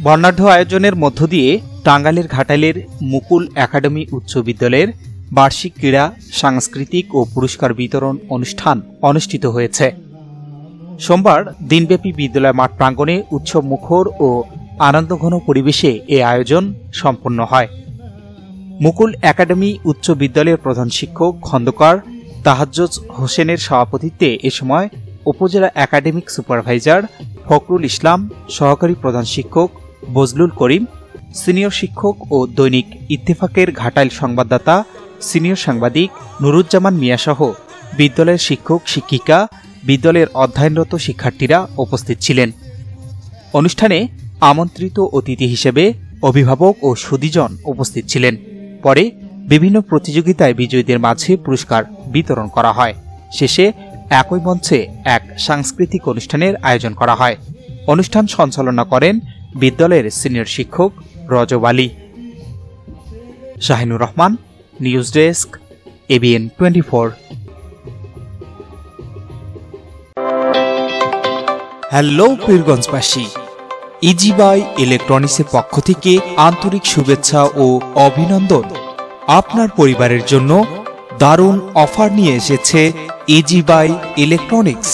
বর্ণাঢ্য আয়োজনের মধ্য দিয়ে টাঙ্গাইলের ঘাটাইলের মুকুল একাডেমি উচ্চ বিদ্যালয়ের বার্ষিক ক্রীড়া, সাংস্কৃতিক ও পুরস্কার বিতরণ অনুষ্ঠান অনুষ্ঠিত হয়েছে। সোমবার দিনব্যাপী বিদ্যালয় মাঠ প্রাঙ্গণে উৎসব মুখর ও আনন্দঘন পরিবেশে এ আয়োজন সম্পন্ন হয়। মুকুল একাডেমি উচ্চ বিদ্যালয়ের প্রধান শিক্ষক খন্দকার তাহাজ্জুদ হোসেনের সভাপতিত্বে এ সময় উপজেলা একাডেমিক সুপারভাইজার ফখরুল ইসলাম, সহকারী প্রধান শিক্ষক বজলুল করিম, সিনিয়র শিক্ষক ও দৈনিক ইত্তেফাকের ঘাটাইল সংবাদদাতা সিনিয়র সাংবাদিক নুরুজ্জামান মিয়াসহ বিদ্যালয়ের শিক্ষক শিক্ষিকা, বিদ্যালয়ের অধ্যয়নরত শিক্ষার্থীরা উপস্থিত ছিলেন। অনুষ্ঠানে আমন্ত্রিত অতিথি হিসেবে অভিভাবক ও সুধীজন উপস্থিত ছিলেন। পরে বিভিন্ন প্রতিযোগিতায় বিজয়ীদের মাঝে পুরস্কার বিতরণ করা হয়। শেষে একই মঞ্চে এক সাংস্কৃতিক অনুষ্ঠানের আয়োজন করা হয়। অনুষ্ঠান সঞ্চালনা করেন বিদ্যালয়ের সিনিয়র শিক্ষক Rajab Ali. Shahinur Rahman, news desk, ABN 24। Hello পীরগঞ্জবাসী, ইজিবাই ইলেকট্রনিক্সের পক্ষ থেকে আন্তরিক শুভেচ্ছা ও অভিনন্দন। আপনার পরিবারের জন্য দারুণ অফার নিয়ে এসেছে ইজিবাই ইলেকট্রনিক্স।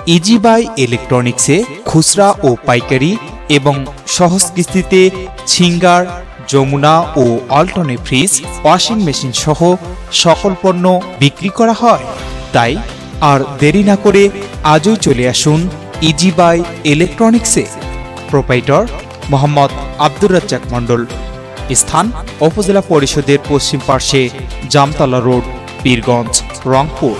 ইজিবাই ইলেকট্রনিক্সে খুচরা ও পাইকারি এবং সহজ কিস্তিতে ছিঙ্গার, যমুনা ও অল্টনে ফ্রিজ, ওয়াশিং মেশিন সহ সকল পণ্য বিক্রি করা হয়। তাই আর দেরি না করে আজই চলে আসুন ইজিবাই ইলেকট্রনিক্সে। প্রোপাইটর মোহাম্মদ আব্দুর রাজ্জাক মণ্ডল। স্থান উপজেলা পরিষদের পশ্চিম পার্শ্বে, জামতলা রোড, পীরগঞ্জ, রংপুর।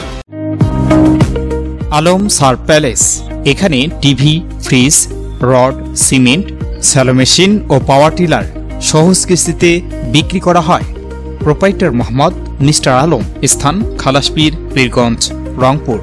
আলম সার প্যালেস, এখানে TV, fridge, rod, cement, shallow machine ও পাওয়ার টিলার সহজ কিস্তিতে বিক্রি করা হয়। Proprietor Mohammad mister Alam. স্থান খালাসপীর, পীরগঞ্জ, রংপুর।